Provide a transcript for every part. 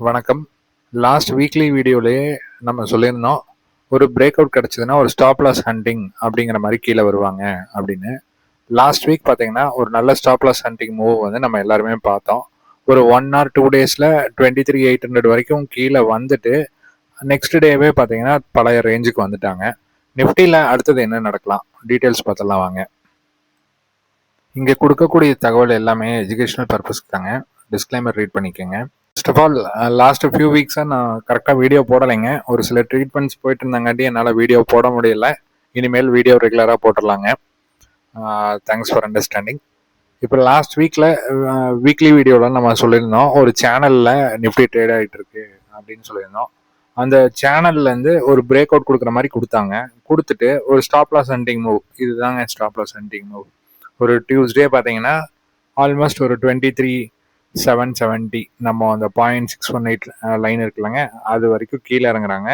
வணக்கம். Last weekly வீடியோலயே நம்ம சொல்லியிருந்தோம். ஒரு பிரேக் அவுட் கிடைச்சதுன்னா ஒரு ஸ்டாப் லாஸ் ஹண்டிங் அப்படிங்கிற மாதிரி கீழே வருவாங்க அப்படின்னு. லாஸ்ட் வீக் பார்த்தீங்கன்னா ஒரு நல்ல ஸ்டாப் லாஸ் ஹண்டிங் மூவ் வந்து நம்ம எல்லாருமே பார்த்தோம். ஒரு 1 or 2 டேஸில் 23,800 வரைக்கும் கீழே வந்துட்டு நெக்ஸ்ட் டேவே பார்த்தீங்கன்னா பழைய ரேஞ்சுக்கு வந்துட்டாங்க. நிஃப்டியில் அடுத்தது என்ன நடக்கலாம் டீட்டெயில்ஸ் பார்த்தலாம் வாங்க. இங்கே கொடுக்கக்கூடிய தகவல் எல்லாமே எஜுகேஷனல் பர்பஸ்க்கு தாங்க. டிஸ்க்ளைமர் ரீட் பண்ணிக்கோங்க. First of all last few வீக்ஸாக நான் கரெக்டாக வீடியோ போடலைங்க. ஒரு சில ட்ரீட்மெண்ட்ஸ் போயிட்டு இருந்தாங்காட்டி என்னால் வீடியோ போட முடியல. இனிமேல் வீடியோ ரெகுலராக போட்டுடலாங்க. Thanks for understanding. இப்போ லாஸ்ட் வீக்கில் வீக்லி வீடியோவில் நம்ம சொல்லியிருந்தோம் ஒரு சேனலில் நிஃப்டி ட்ரேட் ஆகிட்டு இருக்கு அப்படின்னு சொல்லியிருந்தோம். அந்த சேனல்லேருந்து ஒரு பிரேக் அவுட் கொடுக்குற மாதிரி கொடுத்தாங்க. கொடுத்துட்டு ஒரு ஸ்டாப் லாஸ் ஹண்டிங் மூவ், இதுதாங்க ஸ்டாப் லாஸ் ஹண்டிங் மூவ். ஒரு டியூஸ்டே பார்த்தீங்கன்னா ஆல்மோஸ்ட் ஒரு 23,770 நம்ம அந்த 0.618 லைன் இருக்குல்லங்க, அது வரைக்கும் கீழே இறங்குறாங்க.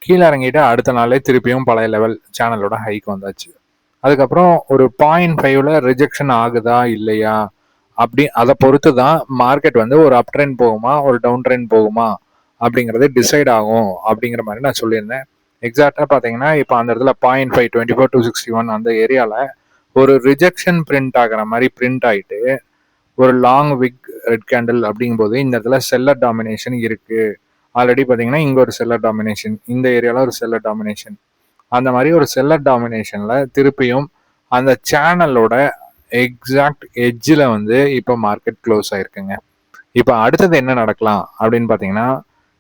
கீழே இறங்கிட்டு அடுத்த நாளே திருப்பியும் பழைய லெவல் சேனலோட ஹைக் வந்தாச்சு. அதுக்கப்புறம் ஒரு 0.5ல ரிஜெக்ஷன் ஆகுதா இல்லையா அதை பொறுத்து தான் மார்க்கெட் வந்து ஒரு அப் ட்ரெண்ட் போகுமா ஒரு டவுன் ட்ரெண்ட் போகுமா அப்படிங்கிறது டிசைட் ஆகும் அப்படிங்கிற மாதிரி நான் சொல்லியிருந்தேன். எக்ஸாக்டாக பார்த்தீங்கன்னா இப்போ அந்த இடத்துல 0.5 24,261 அந்த ஏரியாவில் ஒரு ரிஜெக்ஷன் பிரிண்ட் ஆகிற மாதிரி பிரிண்ட் ஆகிட்டு ஒரு லாங் விக் ரெட் கேண்டில் அப்படிங்கும்போது இந்த இடத்துல செல்லர் டாமினேஷன் இருக்கு. ஆல்ரெடி பார்த்தீங்கன்னா இங்கே ஒரு செல்லர் டாமினேஷன், இந்த ஏரியாவில் ஒரு செல்லர் டாமினேஷன், அந்த மாதிரி ஒரு செல்லர் டாமினேஷனில் திருப்பியும் அந்த சேனலோட எக்ஸாக்ட் எட்ஜில் வந்து இப்போ மார்க்கெட் க்ளோஸ் ஆயிருக்குங்க. இப்போ அடுத்தது என்ன நடக்கலாம் அப்படின்னு பார்த்தீங்கன்னா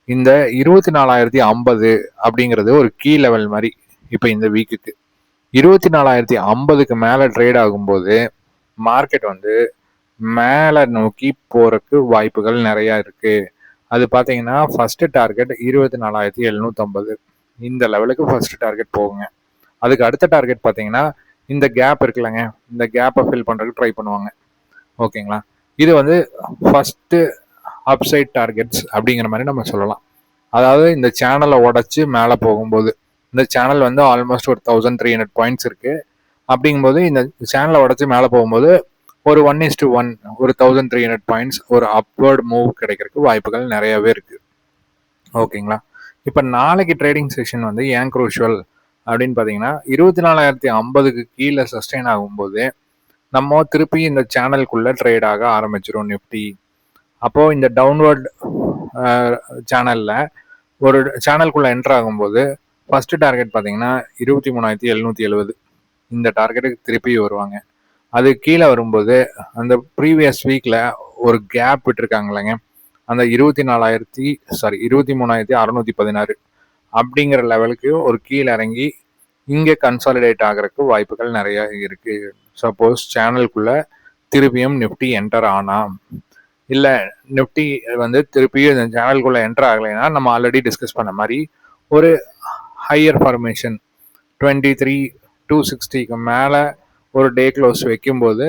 இந்த 24,050 அப்படிங்கிறது ஒரு கீ லெவல் மாதிரி. இப்போ இந்த வீக்குக்கு 24,050க்கு மேலே ட்ரேட் ஆகும்போது மார்க்கெட் வந்து மேலே நோக்கி போறதுக்கு வாய்ப்புகள் நிறைய இருக்கு. அது பார்த்தீங்கன்னா ஃபர்ஸ்ட் டார்கெட் 24,750 இந்த லெவலுக்கு ஃபர்ஸ்ட் டார்கெட் போகுங்க. அதுக்கு அடுத்த டார்கெட் பார்த்தீங்கன்னா இந்த கேப் இருக்குல்லங்க, இந்த கேப்பை ஃபில் பண்ணுறதுக்கு ட்ரை பண்ணுவாங்க. ஓகேங்களா, இது வந்து ஃபர்ஸ்ட் அப்சைட் டார்கெட்ஸ் அப்படிங்கிற மாதிரி நம்ம சொல்லலாம். அதாவது இந்த சேனலை உடச்சி மேலே போகும்போது, இந்த சேனல் வந்து ஆல்மோஸ்ட் ஒரு 1,300 பாயிண்ட்ஸ் இருக்கு. அப்படிங்கும்போது இந்த சேனலை உடச்சி மேலே போகும்போது ஒரு 1:1 ஒரு 1,300 பாயிண்ட்ஸ் ஒரு அப்வர்ட் மூவ் கிடைக்கிறதுக்கு வாய்ப்புகள் நிறையவே இருக்கு. ஓகேங்களா, இப்போ நாளைக்கு ட்ரேடிங் செஷன் வந்து ஏன் குரூஷுவல் அப்படின்னு பார்த்தீங்கன்னா 24,050க்கு கீழே சஸ்டெயின் ஆகும்போது நம்ம திருப்பி இந்த சேனலுக்குள்ள ட்ரேட் ஆக ஆரம்பிச்சிடும் நிஃப்டி. அப்போ இந்த டவுன்வர்ட் சேனல்ல ஒரு சேனலுக்குள்ள என்டர் ஆகும்போது ஃபர்ஸ்ட் டார்கெட் பார்த்தீங்கன்னா 23,770 இந்த டார்கெட்டுக்கு திருப்பி வருவாங்க. அது கீழே வரும்போது அந்த ப்ரீவியஸ் வீக்ல ஒரு கேப் விட்டுருக்காங்களேங்க, அந்த 23,616 அப்படிங்கிற லெவலுக்கு ஒரு கீழே இறங்கி இங்கே கன்சாலிடேட் ஆகிறதுக்கு வாய்ப்புகள் நிறைய இருக்கு. சப்போஸ் சேனலுக்குள்ள திருப்பியும் நிஃப்டி என்டர் ஆனா, இல்லை நிஃப்டி வந்து திருப்பியும் இந்த சேனலுக்குள்ள என்டர் ஆகலைன்னா நம்ம ஆல்ரெடி டிஸ்கஸ் பண்ண மாதிரி ஒரு ஹையர் ஃபார்மேஷன் 23,260க்கு மேலே ஒரு டே க்ளோஸ் வைக்கும்போது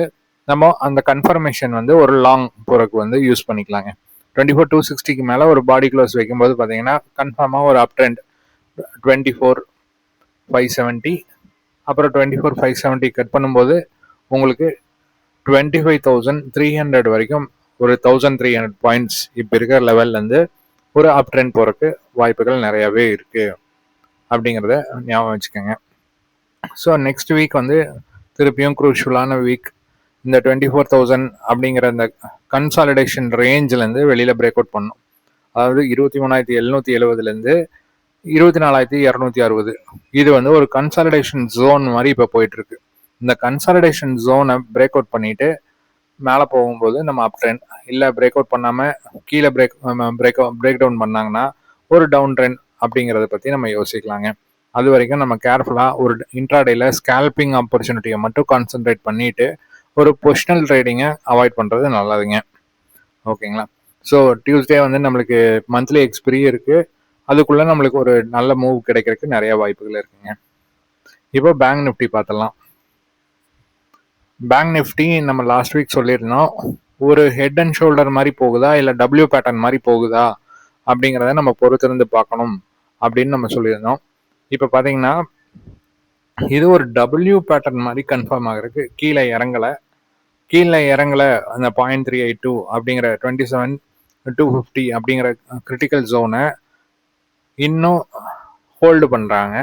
நம்ம அந்த கன்ஃபர்மேஷன் வந்து ஒரு லாங் போறதுக்கு வந்து யூஸ் பண்ணிக்கலாங்க. 24,260க்கு மேலே ஒரு பாடி க்ளோஸ் வைக்கும்போது பார்த்தீங்கன்னா கன்ஃபார்மாக ஒரு அப் ட்ரெண்ட் 24,570, அப்புறம் 24,570 கட் பண்ணும்போது உங்களுக்கு 25,300 வரைக்கும் ஒரு 1,300 பாயிண்ட்ஸ் இப்போ இருக்கிற லெவல்லேருந்து ஒரு அப் ட்ரெண்ட் போறதுக்கு வாய்ப்புகள் நிறையவே இருக்கு அப்படிங்கிறத ஞாபகம் வச்சுக்கோங்க. ஸோ நெக்ஸ்ட் வீக் வந்து திருப்பியும் குரூஷுவலான வீக். இந்த 24,000 அப்படிங்கிற இந்த கன்சாலிடேஷன் ரேஞ்சிலேருந்து வெளியில் பிரேக் அவுட் பண்ணும். அதாவது 23,770லேருந்து 24,260 இது வந்து ஒரு கன்சாலிடேஷன் ஜோன் மாதிரி இப்போ போயிட்டு இருக்கு. இந்த கன்சாலிடேஷன் ஜோனை பிரேக் அவுட் பண்ணிட்டு மேலே போகும்போது நம்ம அப் ட்ரெண்ட், இல்லை பிரேக் அவுட் பண்ணாமல் கீழே பிரேக் டவுன் பண்ணாங்கன்னா ஒரு டவுன் ட்ரெண்ட் அப்படிங்கிறத பற்றி நம்ம யோசிக்கலாங்க. அது வரைக்கும் நம்ம கேர்ஃபுல்லாக ஒரு இன்ட்ராடேல ஸ்கேல்பிங் ஆப்பர்ச்சுனிட்டியை மட்டும் கான்சென்ட்ரேட் பண்ணிட்டு ஒரு பொசிஷனல் ட்ரேடிங்கை அவாய்ட் பண்ணுறது நல்லதுங்க. ஓகேங்களா, ஸோ டியூஸ்டே வந்து நம்மளுக்கு மந்த்லி எக்ஸ்பிரி இருக்குது. அதுக்குள்ளே நம்மளுக்கு ஒரு நல்ல மூவ் கிடைக்கிறதுக்கு நிறைய வாய்ப்புகள் இருக்குங்க. இப்போ பேங்க் நிஃப்டி பார்த்துடலாம். பேங்க் நிஃப்டி நம்ம லாஸ்ட் வீக் சொல்லியிருந்தோம் ஒரு ஹெட் அண்ட் ஷோல்டர் மாதிரி போகுதா இல்லை டபிள்யூ பேட்டர்ன் மாதிரி போகுதா அப்படிங்கிறத நம்ம பொறுத்திருந்து பார்க்கணும் அப்படின்னு நம்ம சொல்லியிருந்தோம். இப்போ பார்த்தீங்கன்னா இது ஒரு டபிள்யூ பேட்டர்ன் மாதிரி கன்ஃபார்ம் ஆகிறதுக்கு கீழே இறங்கலை அந்த 0.382 அப்படிங்கிற 27 250 அப்படிங்கிற கிரிட்டிக்கல் ஜோனை இன்னும் ஹோல்டு பண்ணுறாங்க.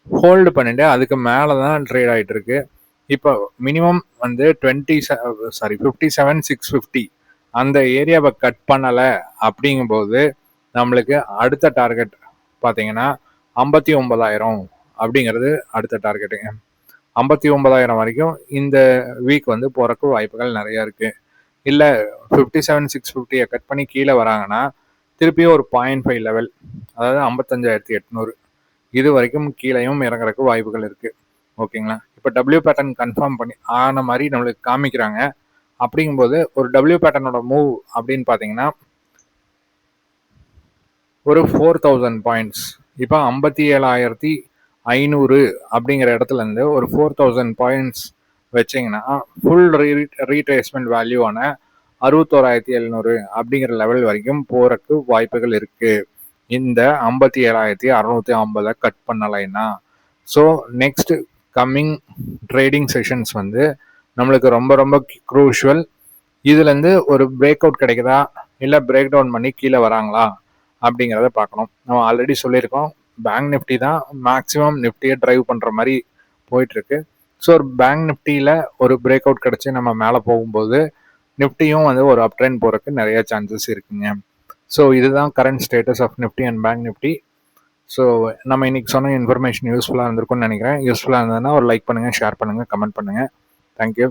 ஹோல்டு பண்ணிட்டு அதுக்கு மேலே தான் ட்ரேட் ஆகிட்டு இருக்கு. இப்போ மினிமம் வந்து 57,650 அந்த ஏரியாவை கட் பண்ணலை அப்படிங்கும்போது நம்மளுக்கு அடுத்த டார்கெட் பார்த்தீங்கன்னா 59,000 அப்படிங்கிறது அடுத்த டார்கெட்டுங்க. 59,000 வரைக்கும் இந்த வீக் வந்து போறக்கு வாய்ப்புகள் நிறைய இருக்கு. இல்லை 57,650 கட் பண்ணி கீழே வராங்கன்னா திருப்பியும் ஒரு 0.5 லெவல், அதாவது 55,800 இது வரைக்கும் கீழேயும் இறங்குறதுக்கு வாய்ப்புகள் இருக்கு. ஓகேங்களா? இப்போ டபிள்யூ பேட்டர்ன் கன்ஃபார்ம் பண்ணி ஆன மாதிரி நம்மளுக்கு காமிக்கிறாங்க. அப்படிங்கும்போது ஒரு டபிள்யூ பேட்டர்னோட மூவ் அப்படின்னு பார்த்தீங்கன்னா ஒரு 4,000 பாயிண்ட்ஸ், இப்போ 57,500 அப்படிங்கிற இடத்துல இருந்து ஒரு 4,000 பாயிண்ட்ஸ் வச்சிங்கன்னா ஃபுல் ரீட்ரேஸ்மெண்ட் வேல்யூவான 61,700 அப்படிங்கிற லெவல் வரைக்கும் போறதுக்கு வாய்ப்புகள் இருக்கு, இந்த 57,650 கட் பண்ணலைன்னா. So next coming trading sessions வந்து நம்மளுக்கு ரொம்ப ரொம்ப க்ரூஷுவல். இதுலேருந்து ஒரு பிரேக் அவுட் கிடைக்குதா, இல்லை பிரேக் டவுன் பண்ணி கீழே வராங்களா அப்படிங்கிறத பார்க்கணும். நம்ம ஆல்ரெடி சொல்லியிருக்கோம், பேங்க் நிஃப்டி தான் மேக்ஸிமம் நிஃப்டியை ட்ரைவ் பண்ணுற மாதிரி போயிட்டுருக்கு. ஸோ ஒரு பேங்க் நிஃப்டியில் ஒரு பிரேக் அவுட் கிடச்சி நம்ம மேலே போகும்போது நிஃப்டியும் வந்து ஒரு அப் ட்ரெண்ட் போகிறதுக்கு நிறைய சான்சஸ் இருக்குங்க. ஸோ இதுதான் current status of Nifty and bank Nifty. So நம்ம இன்னைக்கு சொன்ன இன்ஃபர்மேஷன் யூஸ்ஃபுல்லாக இருந்திருக்கும்னு நினைக்கிறேன். யூஸ்ஃபுல்லாக இருந்ததுன்னா ஒரு லைக் பண்ணுங்கள், ஷேர் பண்ணுங்கள், கமெண்ட் பண்ணுங்கள். தேங்க்யூ.